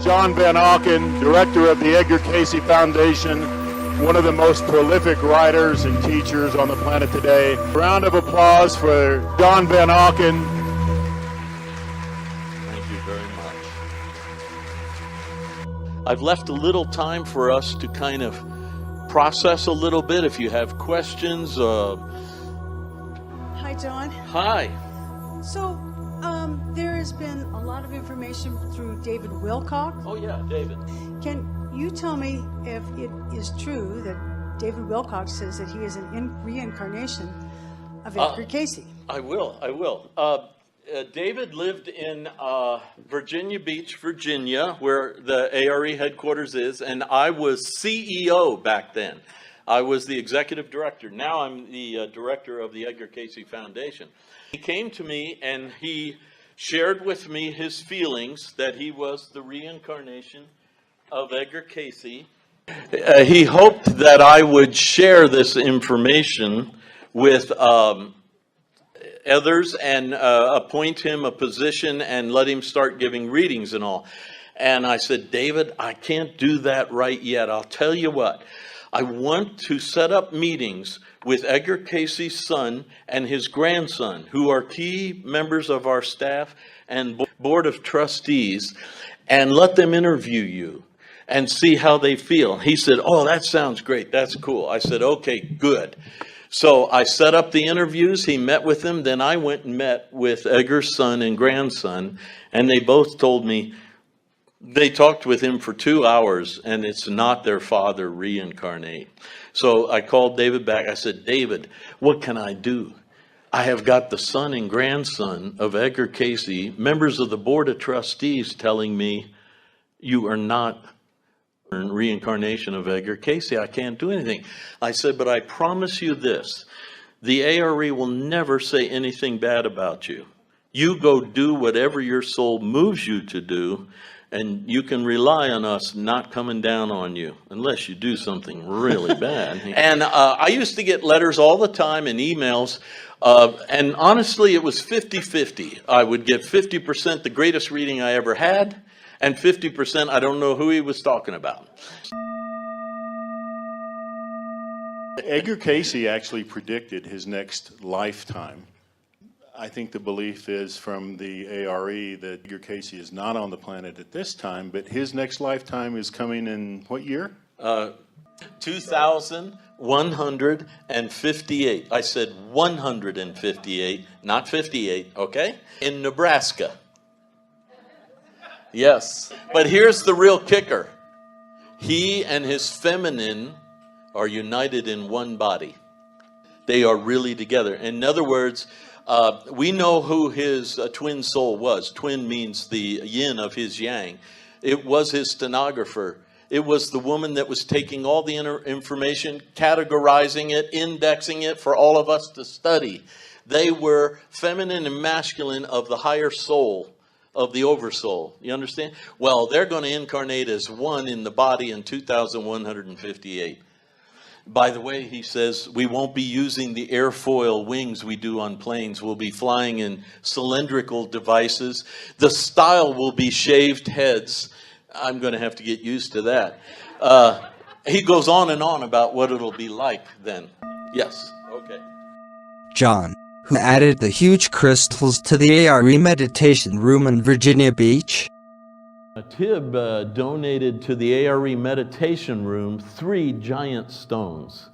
John Van Auken, director of the Edgar Cayce Foundation, one of the most prolific writers and teachers on the planet today. Round of applause for John Van Auken. Thank you very much. I've left a little time for us to kind of process a little bit. If you have questions. Hi, John. Hi. So, there has been a lot of information through David Wilcock. Oh, yeah, David. Can you tell me if it is true that David Wilcock says that he is a reincarnation of Edgar Cayce? I will. David lived in Virginia Beach, Virginia, where the A.R.E. headquarters is, and I was CEO back then. I was the executive director. Now I'm the director of the Edgar Cayce Foundation. He came to me and he shared with me his feelings that he was the reincarnation of Edgar Cayce. He hoped that I would share this information with others and appoint him a position and let him start giving readings and all. And I said, David, I can't do that right yet. I'll tell you what. I want to set up meetings with Edgar Cayce's son and his grandson, who are key members of our staff and board of trustees, and let them interview you and see how they feel. He said, oh, that sounds great. That's cool. I said, okay, good. So I set up the interviews. He met with them. Then I went and met with Edgar's son and grandson, and they both told me, they talked with him for 2 hours, and it's not their father reincarnate. So I called David back. I said, David, what can I do? I have got the son and grandson of Edgar Cayce, members of the board of trustees, telling me you are not reincarnation of Edgar Cayce. I can't do anything. I said, but I promise you this. The A.R.E. will never say anything bad about you. You go do whatever your soul moves you to do, and you can rely on us not coming down on you unless you do something really bad. And I used to get letters all the time and emails, and honestly, it was 50-50. I would get 50% the greatest reading I ever had, and 50% I don't know who he was talking about. Edgar Cayce actually predicted his next lifetime. I think the belief is from the A.R.E. that Edgar Cayce is not on the planet at this time, but his next lifetime is coming in what year? 2158. I said 158, not 58, okay? In Nebraska. Yes. But here's the real kicker. He and his feminine are united in one body. They are really together. In other words, we know who his twin soul was. Twin means the yin of his yang. It was his stenographer. It was the woman that was taking all the information, categorizing it, indexing it for all of us to study. They were feminine and masculine of the higher soul, of the oversoul. You understand? Well, they're going to incarnate as one in the body in 2158. By the way, he says, we won't be using the airfoil wings we do on planes. We'll be flying in cylindrical devices. The style will be shaved heads. I'm going to have to get used to that. He goes on and on about what it'll be like then. Yes, okay. John, who added the huge crystals to the A.R.E. meditation room in Virginia Beach? Tib donated to the A.R.E. meditation room 3 giant stones,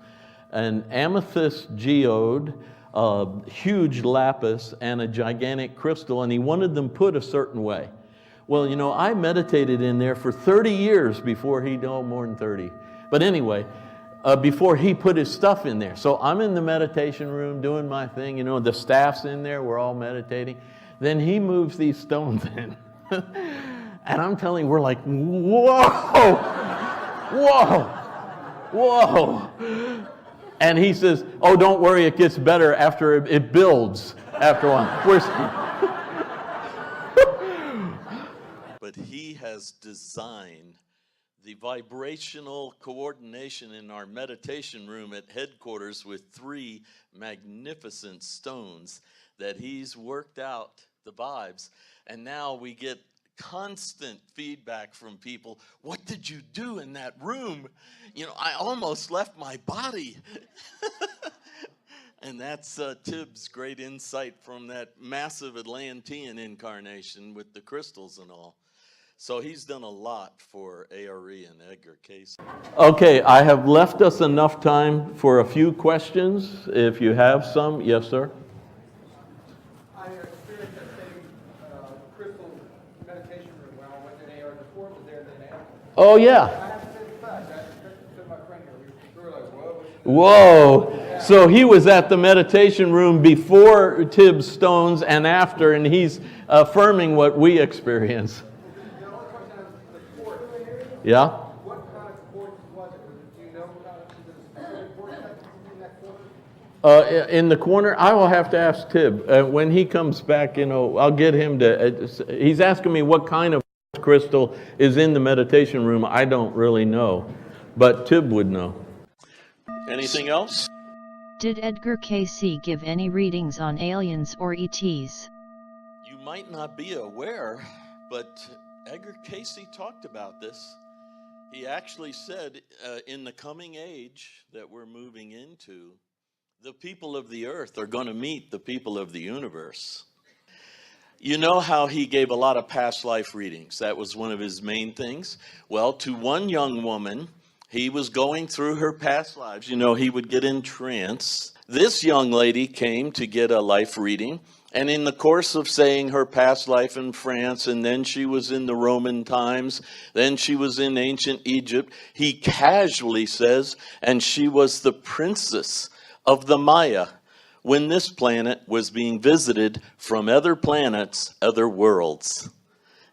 an amethyst geode, a huge lapis, and a gigantic crystal, and he wanted them put a certain way. Well, you know, I meditated in there for 30 years before he, no, more than 30. But anyway, before he put his stuff in there. So I'm in the meditation room doing my thing, you know, the staff's in there, we're all meditating. Then he moves these stones in. And I'm telling you, we're like, whoa, whoa, whoa. And he says, oh, don't worry, it gets better after it builds after a while. But he has designed the vibrational coordination in our meditation room at headquarters with 3 magnificent stones that he's worked out the vibes. And now we get constant feedback from people. What did you do in that room? You know, I almost left my body. And that's Tibb's great insight from that massive Atlantean incarnation with the crystals and all. So he's done a lot for A.R.E. and Edgar Cayce. Okay, I have left us enough time for a few questions. If you have some, yes, sir. I experienced that same crystal meditation room when I went to A.R.E. before, was there then after. Oh, yeah. I have to say the fact, I said my friend here, we were like, whoa. Whoa. So he was at the meditation room before Tibb's stones and after, and he's affirming what we experience. The only question is the port. Yeah? What kind of port was it? Do you know what kind of, was it a specific port in that corner? In the corner, I will have to ask Tibb. When he comes back, you know, I'll get him to, he's asking me what kind of crystal is in the meditation room. I don't really know, but Tibb would know. Anything else? Did Edgar Cayce give any readings on aliens or ETs? You might not be aware, but Edgar Cayce talked about this. He actually said in the coming age that we're moving into, the people of the earth are going to meet the people of the universe. You know how he gave a lot of past life readings. That was one of his main things. Well, to one young woman, he was going through her past lives. You know, he would get in trance. This young lady came to get a life reading, and in the course of saying her past life in France, and then she was in the Roman times, then she was in ancient Egypt, he casually says, and she was the princess of the Maya when this planet was being visited from other planets, other worlds.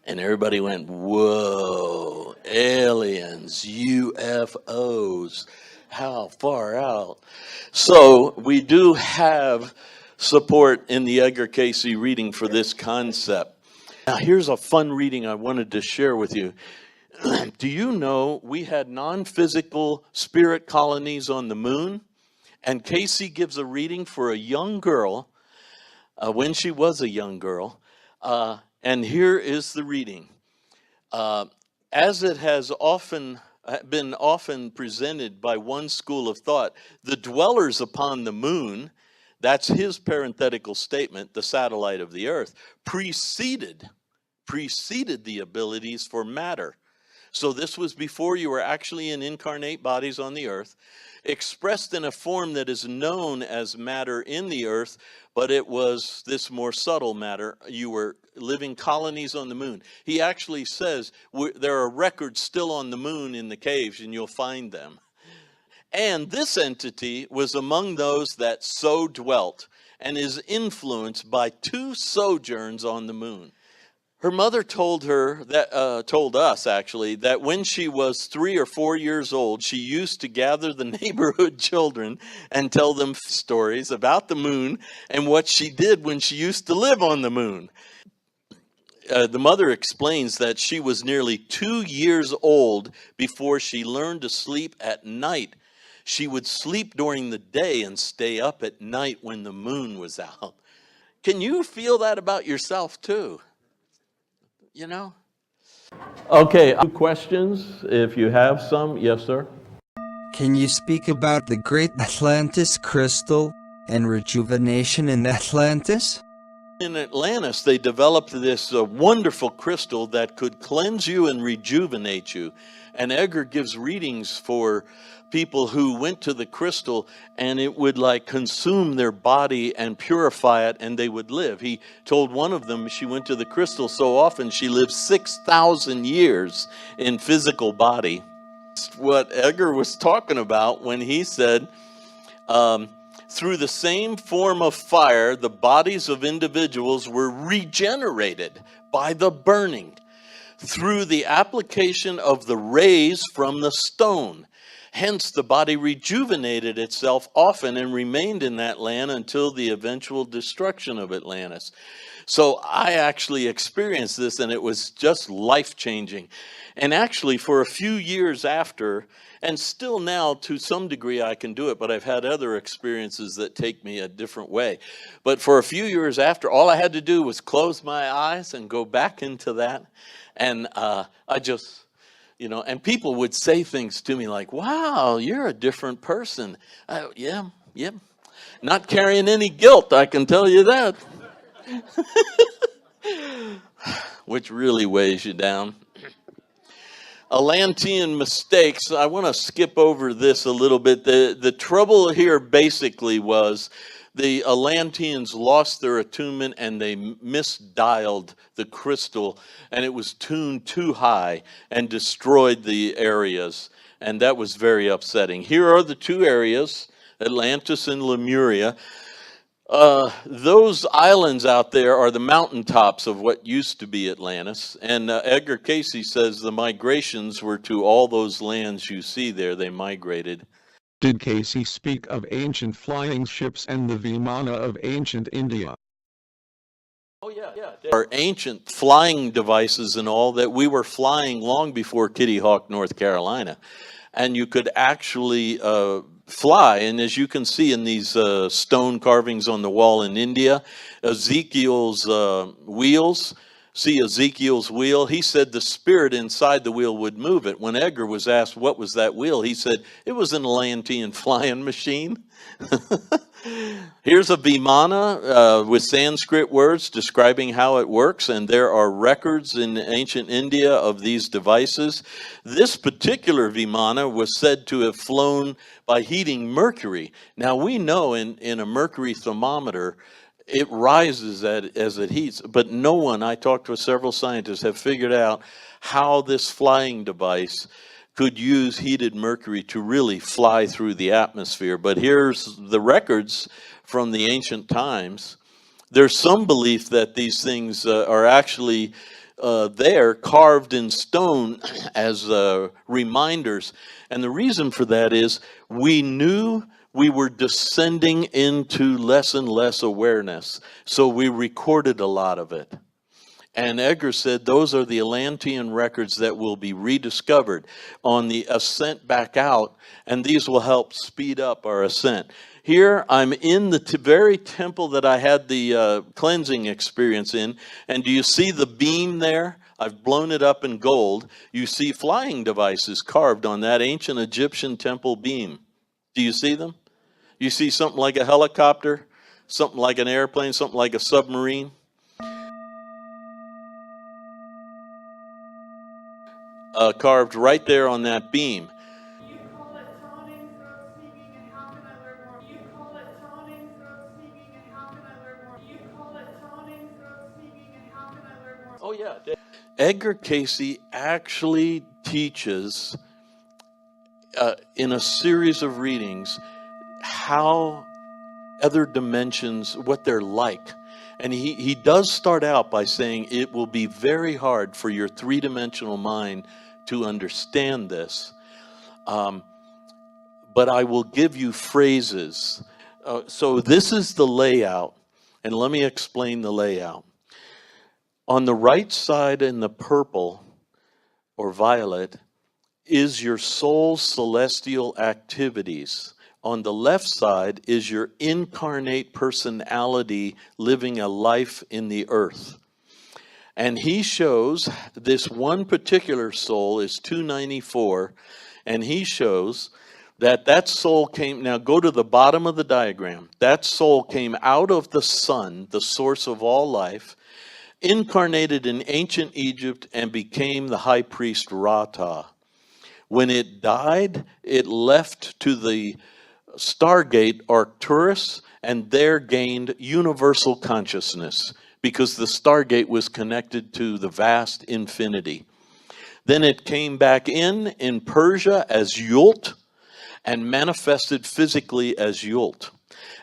And everybody went, whoa, aliens, UFOs, how far out? So we do have support in the Edgar Cayce reading for this concept. Now here's a fun reading I wanted to share with you. Do you know we had non-physical spirit colonies on the moon? And Cayce gives a reading for a young girl, when she was a young girl, and here is the reading. As it has been often presented by one school of thought, the dwellers upon the moon, that's his parenthetical statement, the satellite of the earth, preceded the abilities for matter. So this was before you were actually in incarnate bodies on the earth, expressed in a form that is known as matter in the earth, but it was this more subtle matter. You were living colonies on the moon. He actually says there are records still on the moon in the caves, and you'll find them. And this entity was among those that so dwelt and is influenced by 2 sojourns on the moon. Her mother told her that, told us actually, that when she was 3 or 4 years old, she used to gather the neighborhood children and tell them stories about the moon and what she did when she used to live on the moon. The mother explains that she was nearly 2 years old before she learned to sleep at night. She would sleep during the day and stay up at night when the moon was out. Can you feel that about yourself too? You know? Okay, questions, if you have some. Yes, sir? Can you speak about the Great Atlantis crystal and rejuvenation in Atlantis? In Atlantis, they developed this wonderful crystal that could cleanse you and rejuvenate you. And Edgar gives readings for people who went to the crystal, and it would like consume their body and purify it, and they would live. He told one of them she went to the crystal so often she lived 6,000 years in physical body. What Edgar was talking about when he said, through the same form of fire, the bodies of individuals were regenerated by the burning through the application of the rays from the stone. Hence, the body rejuvenated itself often and remained in that land until the eventual destruction of Atlantis. So I actually experienced this, and it was just life-changing. And actually, for a few years after, and still now to some degree I can do it, but I've had other experiences that take me a different way. But for a few years after, all I had to do was close my eyes and go back into that. And I just, and people would say things to me like, wow, you're a different person. Yeah. Not carrying any guilt, I can tell you that. Which really weighs you down. Atlantean mistakes. I want to skip over this a little bit. The trouble here basically was the Atlanteans lost their attunement and they misdialed the crystal, and it was tuned too high and destroyed the areas, and that was very upsetting. Here are the two areas, Atlantis and Lemuria. Those islands out there are the mountaintops of what used to be Atlantis. And Edgar Cayce says the migrations were to all those lands you see there. They migrated. Did Cayce speak of ancient flying ships and the Vimana of ancient India? Oh, yeah. There are ancient flying devices and all that we were flying long before Kitty Hawk, North Carolina. And you could actually fly. And as you can see in these stone carvings on the wall in India, Ezekiel's wheels, see Ezekiel's wheel, he said the spirit inside the wheel would move it. When Edgar was asked what was that wheel, he said it was an Atlantean flying machine. Here's a Vimana with Sanskrit words describing how it works, and there are records in ancient India of these devices. This particular Vimana was said to have flown by heating mercury. Now we know in a mercury thermometer it rises as it heats, but no one, I talked to several scientists, have figured out how this flying device could use heated mercury to really fly through the atmosphere. But here's the records from the ancient times. There's some belief that these things are actually there, carved in stone as reminders. And the reason for that is we knew we were descending into less and less awareness, so we recorded a lot of it. And Edgar said those are the Atlantean records that will be rediscovered on the ascent back out, and these will help speed up our ascent. Here I'm in the very temple that I had the cleansing experience in, and do you see the beam there? I've blown it up in gold. You see flying devices carved on that ancient Egyptian temple beam. Do you see them? You see something like a helicopter, something like an airplane, something like a submarine. Carved right there on that beam. You call it toning, throat singing, and how can I learn more? You call it toning, throat singing, and how can I learn more? You call it toning, throat singing, and how can I learn more? Oh, yeah. Edgar Cayce actually teaches in a series of readings how other dimensions, what they're like. And he does start out by saying it will be very hard for your three-dimensional mind to understand this. But I will give you phrases. So this is the layout. And let me explain the layout. On the right side in the purple or violet is your soul's celestial activities. On the left side is your incarnate personality living a life in the earth. And he shows this one particular soul is 294, and he shows that soul came, now go to the bottom of the diagram, that soul came out of the sun, the source of all life, incarnated in ancient Egypt and became the high priest Rata. When it died, it left to the Stargate Arcturus, and there gained universal consciousness because the Stargate was connected to the vast infinity. Then it came back in Persia as Yult and manifested physically as Yult.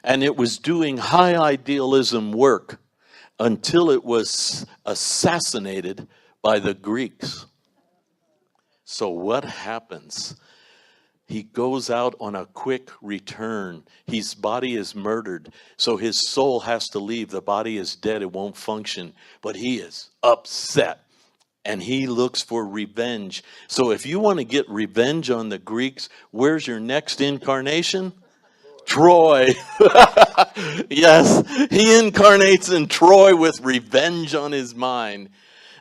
And it was doing high idealism work until it was assassinated by the Greeks. So what happens? he goes out on a quick return. His body is murdered, so his soul has to leave. The body is dead, it won't function, but he is upset. And he looks for revenge. So if you want to get revenge on the Greeks, where's your next incarnation? Troy. Yes, he incarnates in Troy with revenge on his mind.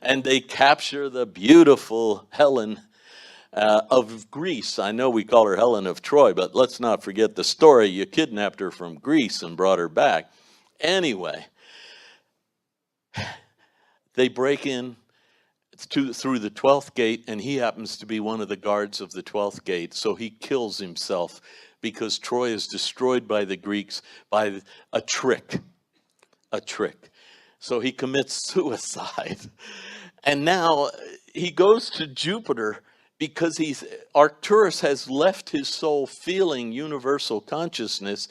And they capture the beautiful Helen of Greece. I know we call her Helen of Troy, but let's not forget the story. You kidnapped her from Greece and brought her back. Anyway, they break in through the 12th gate, and he happens to be one of the guards of the 12th gate, so he kills himself because Troy is destroyed by the Greeks by a trick. So he commits suicide. And now he goes to Jupiter because Arcturus has left his soul feeling universal consciousness,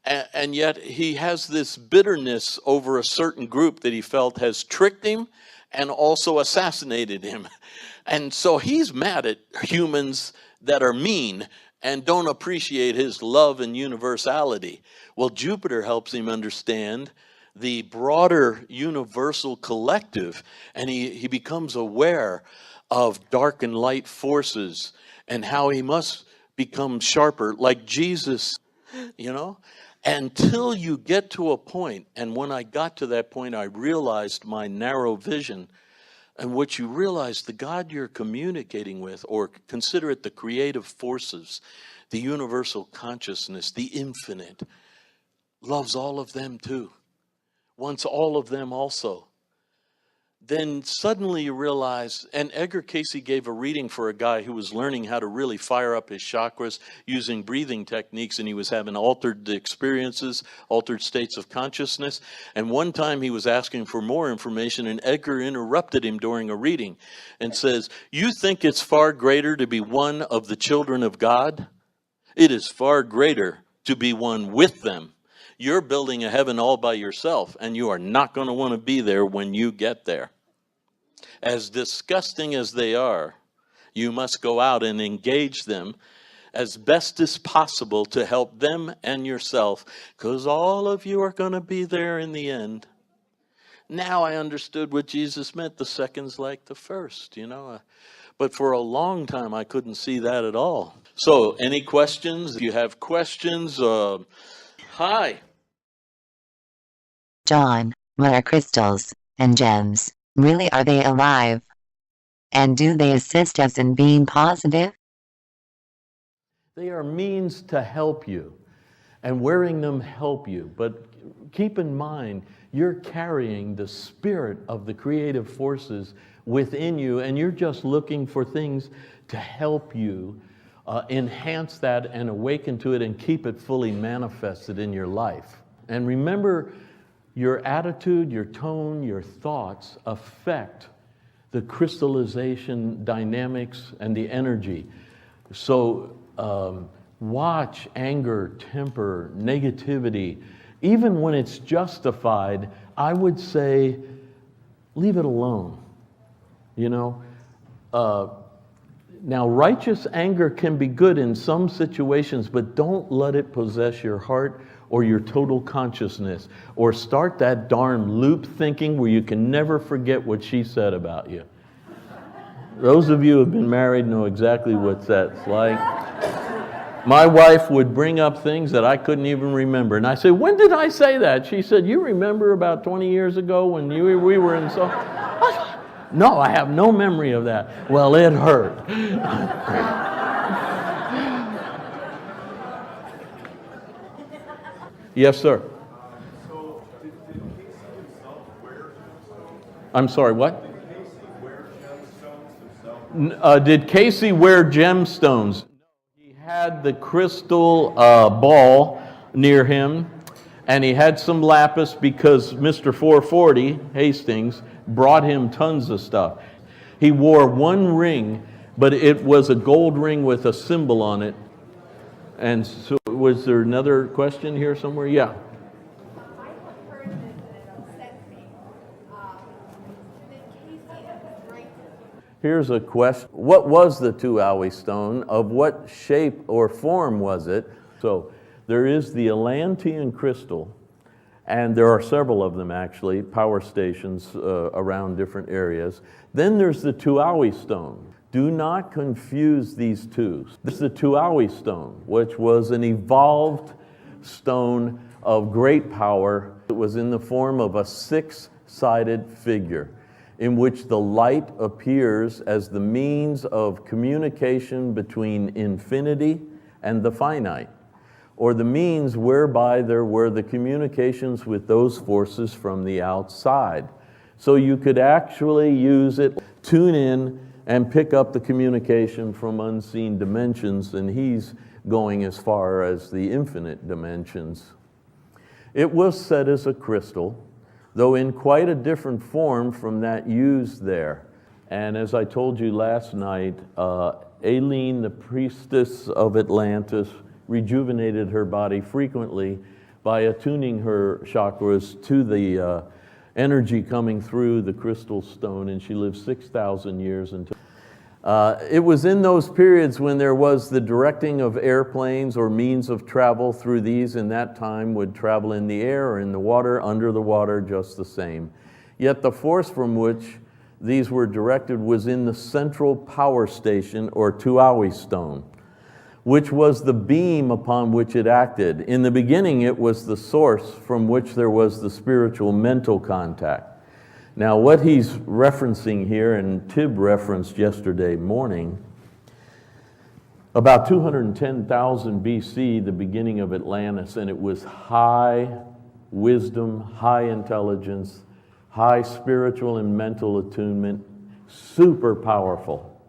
and yet he has this bitterness over a certain group that he felt has tricked him and also assassinated him. And so he's mad at humans that are mean and don't appreciate his love and universality. Well, Jupiter helps him understand the broader universal collective, and he becomes aware of dark and light forces and how he must become sharper like Jesus, until you get to a point. And when I got to that point, I realized my narrow vision. And what you realize, the God you're communicating with, or consider it the creative forces, the universal consciousness, the infinite, loves all of them too, wants all of them also. Then suddenly you realize, and Edgar Cayce gave a reading for a guy who was learning how to really fire up his chakras using breathing techniques, and he was having altered experiences, altered states of consciousness. And one time he was asking for more information, and Edgar interrupted him during a reading and says, "You think it's far greater to be one of the children of God? It is far greater to be one with them. You're building a heaven all by yourself, and you are not going to want to be there when you get there. As disgusting as they are, you must go out and engage them as best as possible to help them and yourself, because all of you are going to be there in the end." Now I understood what Jesus meant, the second's like the first, But for a long time, I couldn't see that at all. So, any questions? If you have questions, hi. John, what are crystals and gems? Really, are they alive? And do they assist us in being positive? They are means to help you, and wearing them help you. But keep in mind, you're carrying the spirit of the creative forces within you, and you're just looking for things to help you enhance that and awaken to it and keep it fully manifested in your life. And remember, your attitude, your tone, your thoughts affect the crystallization dynamics and the energy. So watch anger, temper, negativity. Even when it's justified, I would say leave it alone. Now, righteous anger can be good in some situations, but don't let it possess your heart or your total consciousness, or start that darn loop thinking where you can never forget what she said about you. Those of you who have been married know exactly what that's like. My wife would bring up things that I couldn't even remember. And I said, "When did I say that?" She said, "You remember about 20 years ago when we were in so..." No, I have no memory of that. Well, it hurt. Yes, sir. I'm sorry, what? Did Cayce wear gemstones? He had the crystal ball near him, and he had some lapis because Mr. 440, Hastings, brought him tons of stuff. He wore one ring, but it was a gold ring with a symbol on it. And so, was there another question here somewhere? Yeah. I have heard that it upsets me. That Cayce is right. Here's a question. What was the Tuaoi stone? Of what shape or form was it? So there is the Atlantean crystal, and there are several of them actually, power stations around different areas. Then there's the Tuaoi stone. Do not confuse these two. This is the Tuaoi stone, which was an evolved stone of great power. It was in the form of a six-sided figure, in which the light appears as the means of communication between infinity and the finite, or the means whereby there were the communications with those forces from the outside. So you could actually use it, tune in, and pick up the communication from unseen dimensions, and he's going as far as the infinite dimensions. It was set as a crystal, though in quite a different form from that used there. And as I told you last night, A.R.E, the priestess of Atlantis, rejuvenated her body frequently by attuning her chakras to the energy coming through the crystal stone, and she lived 6,000 years until. It was in those periods when there was the directing of airplanes or means of travel through these in that time would travel in the air or in the water, under the water, just the same. Yet the force from which these were directed was in the central power station or Tuaoi stone, which was the beam upon which it acted. In the beginning, it was the source from which there was the spiritual mental contact. Now, what he's referencing here, and Tib referenced yesterday morning, about 210,000 BC, the beginning of Atlantis, and it was high wisdom, high intelligence, high spiritual and mental attunement, super powerful,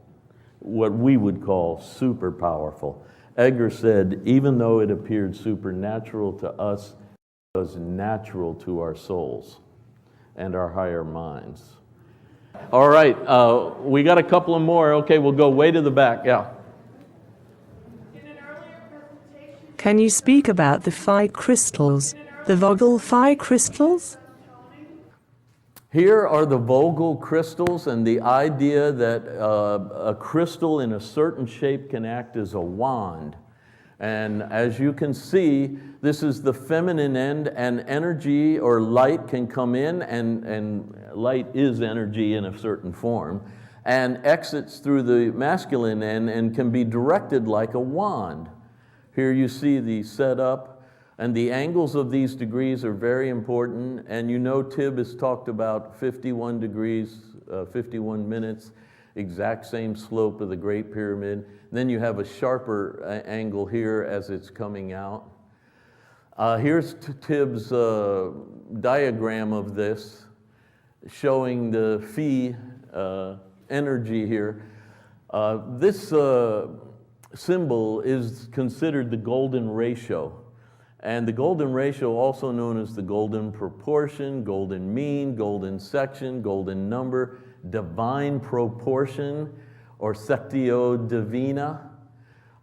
what we would call super powerful. Edgar said, even though it appeared supernatural to us, it was natural to our souls and our higher minds. All right, we got a couple of more. Okay, we'll go way to the back. Yeah. In an earlier presentation, Can you speak about the phi crystals, the Vogel phi crystals? Here are the Vogel crystals, and the idea that a crystal in a certain shape can act as a wand. And as you can see, this is the feminine end, and energy or light can come in, and light is energy in a certain form, and exits through the masculine end and can be directed like a wand. Here you see the setup, and the angles of these degrees are very important, and you know Tib has talked about 51 degrees, 51 minutes, exact same slope of the Great Pyramid. Then you have a sharper angle here as it's coming out. Here's Tib's diagram of this, showing the phi energy here. This symbol is considered the golden ratio. And the golden ratio, also known as the golden proportion, golden mean, golden section, golden number, divine proportion, or sectio divina.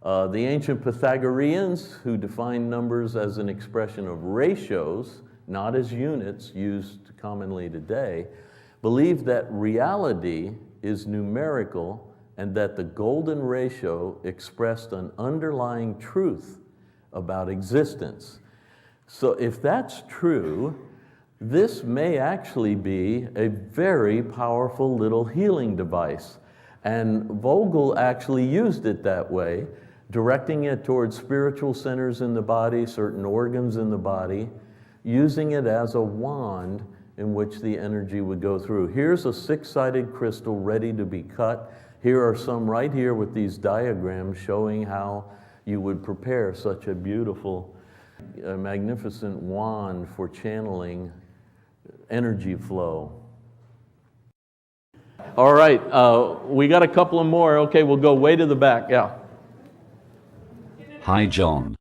The ancient Pythagoreans, who defined numbers as an expression of ratios, not as units used commonly today, believed that reality is numerical and that the golden ratio expressed an underlying truth about existence. So if that's true, this may actually be a very powerful little healing device. And Vogel actually used it that way, directing it towards spiritual centers in the body, certain organs in the body, using it as a wand in which the energy would go through. Here's a six-sided crystal ready to be cut. Here are some right here with these diagrams showing how you would prepare such a beautiful, magnificent wand for channeling energy flow. All right, we got a couple of more. Okay, we'll go way to the back. Yeah. Hi John.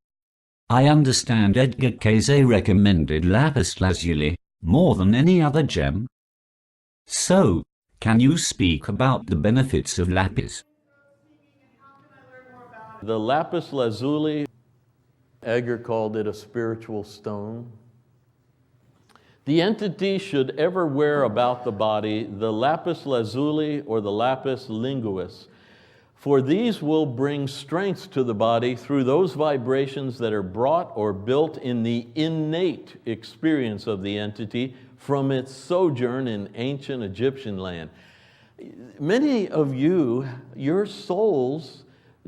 I understand Edgar Cayce recommended Lapis Lazuli more than any other gem. So, can you speak about the benefits of Lapis? The Lapis Lazuli, Edgar called it a spiritual stone. The entity should ever wear about the body the lapis lazuli or the lapis linguis, for these will bring strength to the body through those vibrations that are brought or built in the innate experience of the entity from its sojourn in ancient Egyptian land. Many of you, your souls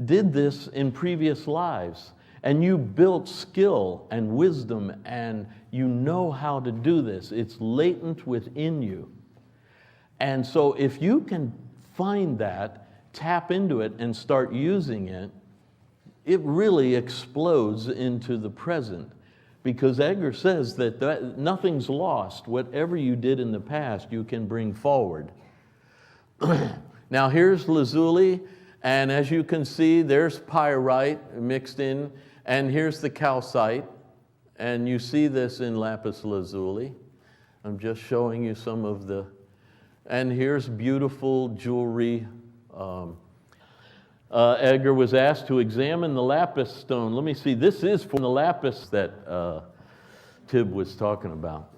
did this in previous lives, and you built skill and wisdom, and you know how to do this. It's latent within you. And so if you can find that, tap into it and start using it, it really explodes into the present. Because Edgar says that nothing's lost. Whatever you did in the past, you can bring forward. Now here's lazuli, and as you can see, there's pyrite mixed in, and here's the calcite, and you see this in lapis lazuli. I'm just showing you some of the, and here's beautiful jewelry. Edgar was asked to examine the lapis stone. Let me see, this is from the lapis that Tib was talking about.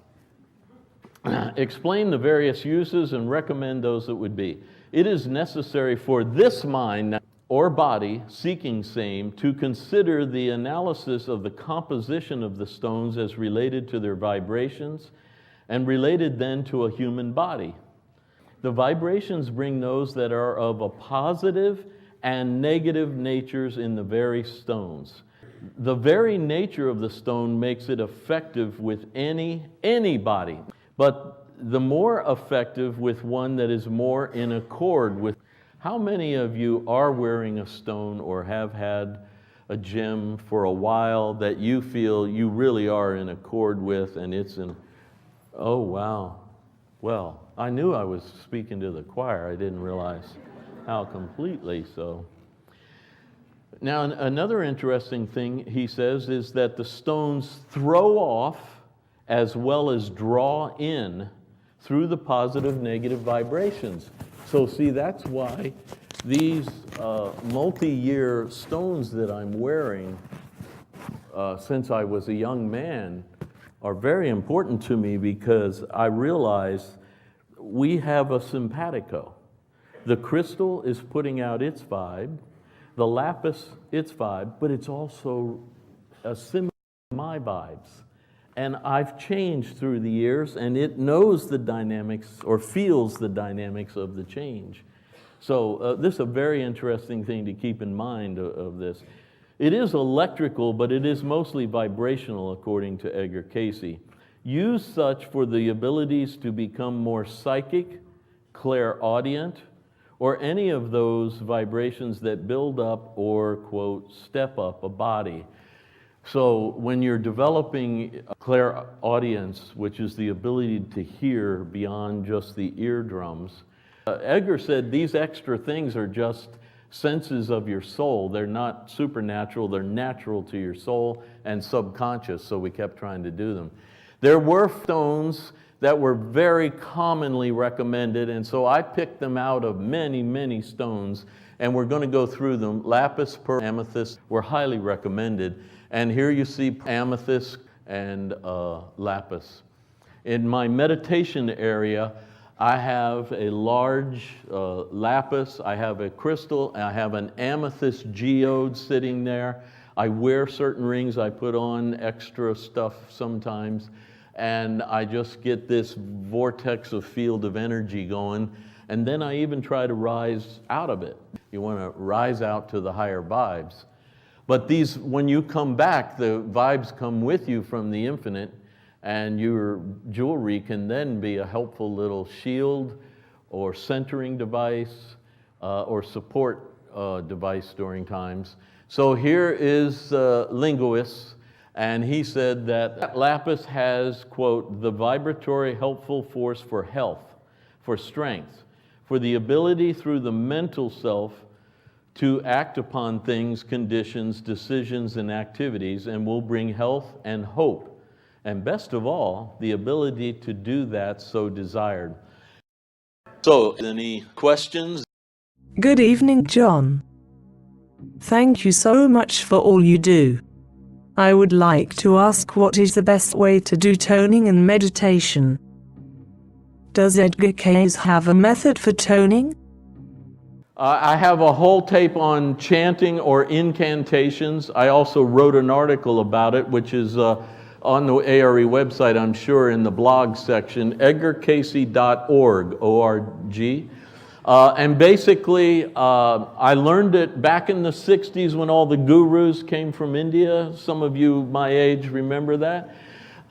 Explain the various uses and recommend those that would be. It is necessary for this mind or body seeking same to consider the analysis of the composition of the stones as related to their vibrations and related then to a human body. The vibrations bring those that are of a positive and negative natures in the very stones. The very nature of the stone makes it effective with any body, but the more effective with one that is more in accord with. How many of you are wearing a stone or have had a gem for a while that you feel you really are in accord with, and it's in, oh wow, well, I knew I was speaking to the choir, I didn't realize how completely so. Now, another interesting thing he says is that the stones throw off as well as draw in through the positive negative vibrations. So see, that's why these multi-year stones that I'm wearing since I was a young man are very important to me, because I realize we have a simpatico. The crystal is putting out its vibe, the lapis its vibe, but it's also a similar to my vibes. And I've changed through the years, and it knows the dynamics or feels the dynamics of the change. So this is a very interesting thing to keep in mind of this. It is electrical, but it is mostly vibrational, according to Edgar Cayce. Use such for the abilities to become more psychic, clairaudient, or any of those vibrations that build up or, quote, step up a body. So when you're developing clairaudience, which is the ability to hear beyond just the eardrums, Edgar said these extra things are just senses of your soul. They're not supernatural, they're natural to your soul and subconscious, so we kept trying to do them. There were stones that were very commonly recommended, and so I picked them out of many, many stones, and we're going to go through them. Lapis, pearl, amethyst were highly recommended. And here you see amethyst and lapis. In my meditation area, I have a large lapis, I have a crystal, I have an amethyst geode sitting there. I wear certain rings, I put on extra stuff sometimes, and I just get this vortex of field of energy going, and then I even try to rise out of it. You want to rise out to the higher vibes. But these, when you come back, the vibes come with you from the infinite, and your jewelry can then be a helpful little shield or centering device or support device during times. So here is Linguist, and he said that lapis has, quote, the vibratory helpful force for health, for strength, for the ability through the mental self to act upon things, conditions, decisions, and activities, and will bring health and hope. And best of all, the ability to do that so desired. So, any questions? Good evening, John. Thank you so much for all you do. I would like to ask, what is the best way to do toning and meditation? Does Edgar Cayce have a method for toning? I have a whole tape on chanting or incantations. I also wrote an article about it, which is on the A.R.E. website, I'm sure, in the blog section, edgarcayce.org, O-R-G. And basically, I learned it back in the 60s when all the gurus came from India. Some of you my age remember that.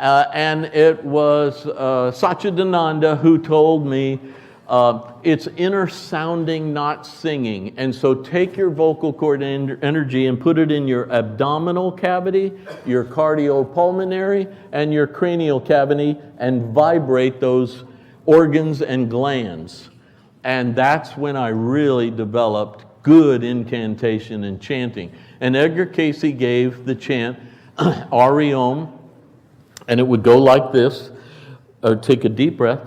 And it was Satchidananda who told me, it's inner sounding, not singing. And so take your vocal cord energy and put it in your abdominal cavity, your cardiopulmonary, and your cranial cavity, and vibrate those organs and glands. And that's when I really developed good incantation and chanting. And Edgar Cayce gave the chant, A.R.E, and it would go like this. Take a deep breath.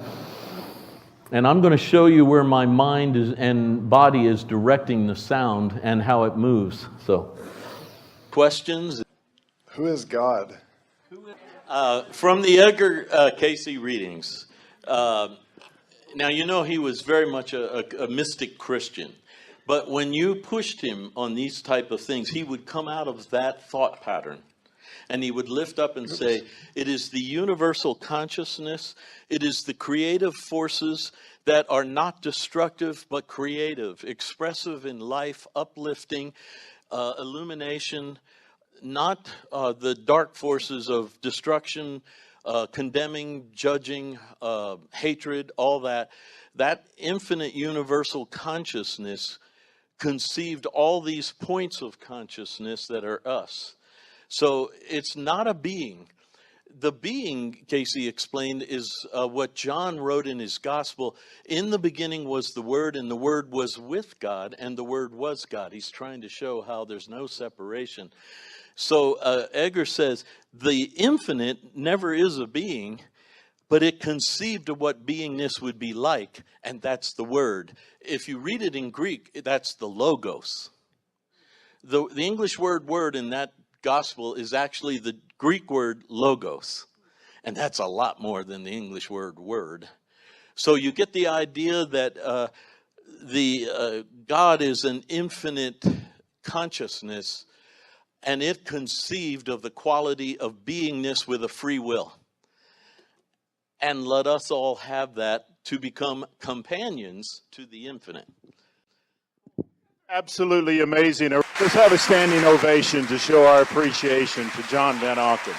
And I'm going to show you where my mind is and body is directing the sound and how it moves. So, questions? Who is God? From the Edgar Cayce readings. Now, you know he was very much a mystic Christian. But when you pushed him on these type of things, he would come out of that thought pattern. And he would lift up and say, it is the universal consciousness, it is the creative forces that are not destructive but creative, expressive in life, uplifting, illumination, not the dark forces of destruction, condemning, judging, hatred, all that. That infinite universal consciousness conceived all these points of consciousness that are us. So it's not a being. The being, Cayce explained, is what John wrote in his gospel. In the beginning was the Word, and the Word was with God, and the Word was God. He's trying to show how there's no separation. So Edgar says, the infinite never is a being, but it conceived of what beingness would be like, and that's the Word. If you read it in Greek, that's the logos. The English word in that gospel is actually the Greek word logos, and that's a lot more than the English word. So you get the idea that God is an infinite consciousness, and it conceived of the quality of beingness with a free will. And let us all have that to become companions to the infinite. Absolutely amazing. Let's have a standing ovation to show our appreciation to John Van Auken.